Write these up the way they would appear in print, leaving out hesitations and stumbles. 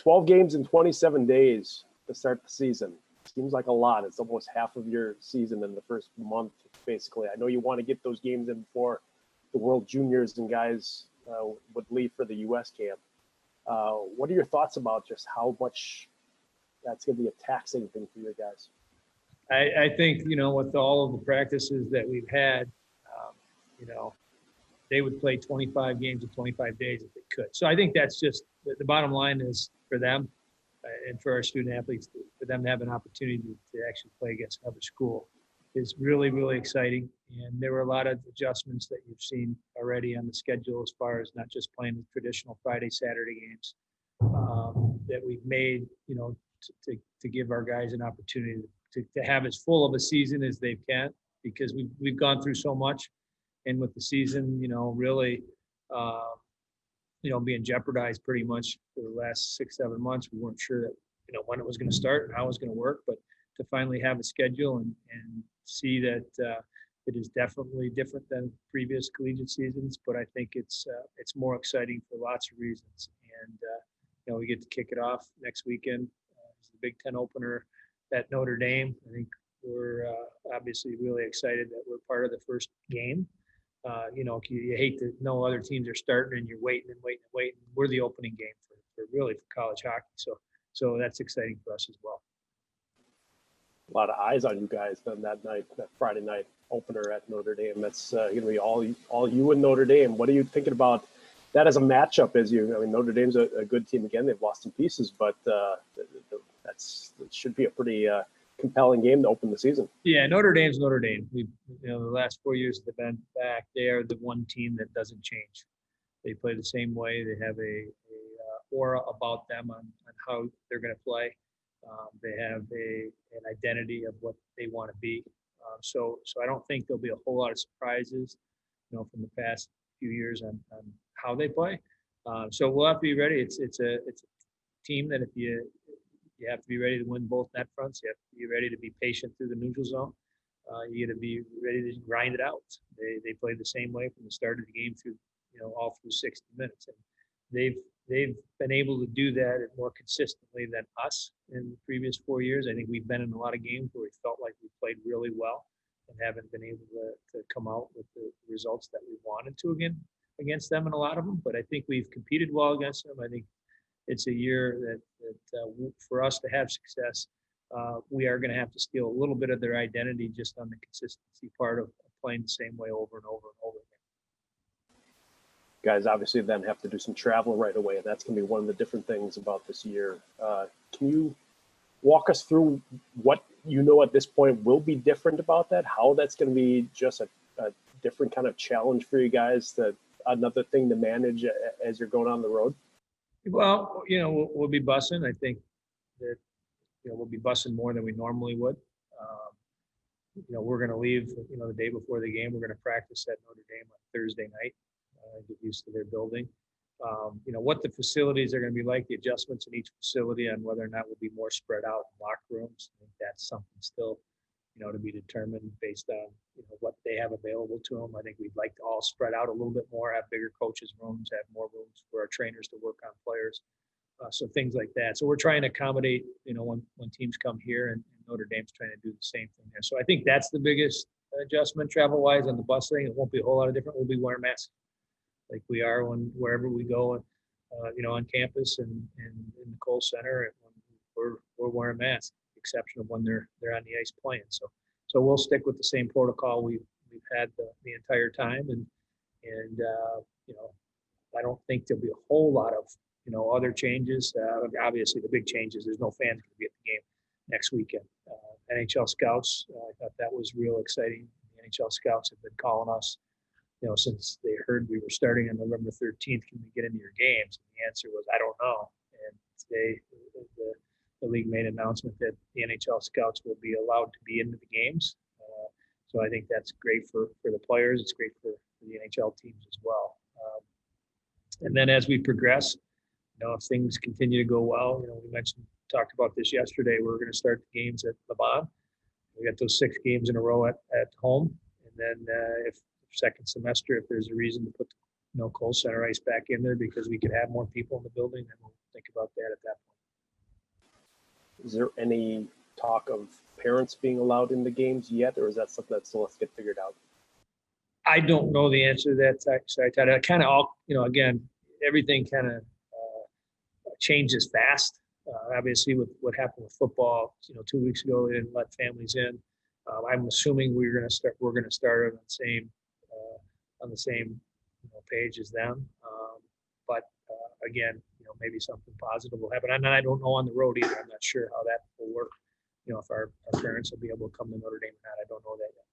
12 games in 27 days to start the season. Seems like a lot. It's almost half of your season in the first month, basically. I know you want to get those games in before the World Juniors and guys would leave for the U.S. camp. What are your thoughts about just how much that's going to be a taxing thing for you guys? I think, with all of the practices that we've had, they would play 25 games in 25 days if they could. So I think that's just the bottom line is for them and for our student athletes, for them to have an opportunity to actually play against another school is really, really exciting. And there were a lot of adjustments that you've seen already on the schedule as far as not just playing the traditional Friday, Saturday games that we've made, to give our guys an opportunity to have as full of a season as they can, because we've gone through so much. And with the season, really, being jeopardized pretty much for the last 6-7 months, we weren't sure that, when it was going to start and how it was going to work. But to finally have a schedule and see that it is definitely different than previous collegiate seasons, but I think it's more exciting for lots of reasons. And we get to kick it off next weekend. It's the Big Ten opener at Notre Dame. I think we're obviously really excited that we're part of the first game. You hate to know other teams are starting and you're waiting and waiting and waiting. We're the opening game for college hockey. So that's exciting for us as well. A lot of eyes on you guys then that night, that Friday night opener at Notre Dame. That's going to be all you and Notre Dame. What are you thinking about that as a matchup? Notre Dame's a good team again. They've lost some pieces, but it should be a pretty compelling game to open the season. Yeah, Notre Dame's Notre Dame. The last 4 years they've been back. They are the one team that doesn't change. They play the same way. They have a aura about them on how they're going to play. They have an identity of what they want to be. So I don't think there'll be a whole lot of surprises, from the past few years on how they play. So we'll have to be ready. It's a team that if you have to be ready to win both net fronts. You have to be ready to be patient through the neutral zone. You got to be ready to grind it out. They play the same way from the start of the game through, all through 60 minutes. And they've been able to do that more consistently than us in the previous 4 years. I think we've been in a lot of games where we felt like we played really well and haven't been able to come out with the results that we wanted to against them in a lot of them. But I think we've competed well against them. I think it's a year that for us to have success, we are going to have to steal a little bit of their identity just on the consistency part of playing the same way over and over and over again. Guys obviously then have to do some travel right away, and that's going to be one of the different things about this year. Can you walk us through what at this point will be different about that, how that's going to be just a different kind of challenge for you guys, another thing to manage as you're going on the road? Well, we'll be bussing. I think that, we'll be bussing more than we normally would. We're going to leave, the day before the game. We're going to practice at Notre Dame on Thursday night, get used to their building. What the facilities are going to be like, the adjustments in each facility on whether or not we'll be more spread out in locker rooms. I think that's something still, to be determined based on, what they have available to them. I think we'd like to all spread out a little bit more, have bigger coaches' rooms, have more rooms for our trainers to work on players. So things like that. So we're trying to accommodate, when teams come here, and Notre Dame's trying to do the same thing there. So I think that's the biggest adjustment travel-wise on the bus thing. It won't be a whole lot of different. We'll be wearing masks like we are wherever we go, on campus and in the Kohl Center. We're wearing masks, with the exception of when they're on the ice playing. So we'll stick with the same protocol we've had the entire time, and I don't think there'll be a whole lot of other changes. Obviously, the big change is there's no fans going to be at the game next weekend. NHL scouts, I thought that was real exciting. The NHL scouts have been calling us, since they heard we were starting on November 13th. Can we get into your games? And the answer was, I don't know. And today, the league made an announcement that the NHL scouts will be allowed to be into the games. So I think that's great for the players. It's great for the NHL teams as well. And then as we progress, if things continue to go well, we talked about this yesterday. We're going to start the games at Le Bon. We got those 6 games in a row at home. And then if second semester, if there's a reason to put Kohl Center ice back in there because we could have more people in the building, then we'll think about that at that point. Is there any talk of parents being allowed in the games yet, or is that something that still has to get figured out? I don't know the answer to that. So I kind of all, again, everything kind of changes fast. Obviously, with what happened with football, 2 weeks ago, they didn't let families in. I'm assuming we're going to start on the same page as them. But again, maybe something positive will happen. And I don't know on the road either. I'm not sure how that will work. If our parents will be able to come to Notre Dame or not, I don't know that yet.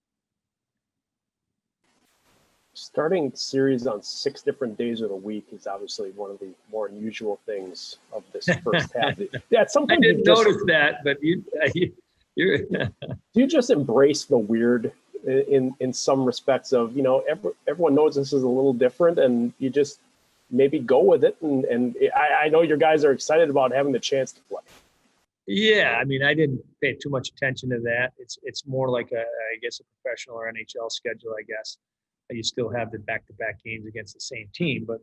Starting series on 6 different days of the week is obviously one of the more unusual things of this first half. Yeah, I didn't notice that, but you're do you just embrace the weird in some respects of, everyone knows this is a little different, and you just maybe go with it. And I know your guys are excited about having the chance to play. Yeah, I mean, I didn't pay too much attention to that. It's more like a professional or NHL schedule, I guess. You still have the back-to-back games against the same team, but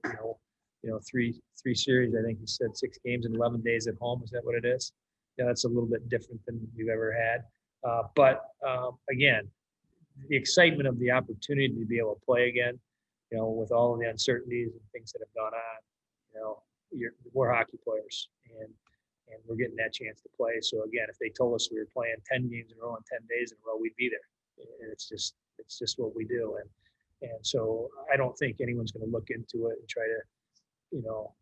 three series. I think you said 6 games in 11 days at home. Is that what it is? Yeah, that's a little bit different than we've ever had. But again, the excitement of the opportunity to be able to play again, with all of the uncertainties and things that have gone on, we're hockey players, and we're getting that chance to play. So again, if they told us we were playing 10 games in a row in 10 days in a row, we'd be there. And it's just what we do. And so I don't think anyone's going to look into it and try to,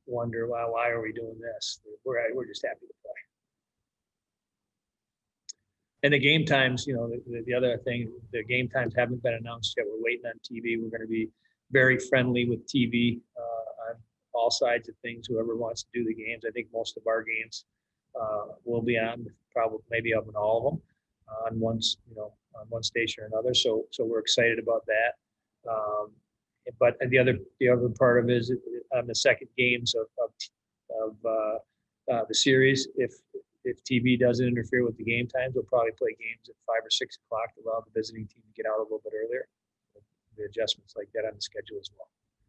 wonder, well, why are we doing this? We're just happy to play. And the game times, the other thing, the game times haven't been announced yet. We're waiting on TV. We're going to be very friendly with TV on all sides of things. Whoever wants to do the games, I think most of our games will be on, probably maybe up in all of them, on one station or another. So we're excited about that. But the other part of it is on the second games of the series, if TV doesn't interfere with the game times, we'll probably play games at 5 or 6 o'clock to allow the visiting team to get out a little bit earlier. The adjustments like that on the schedule as well.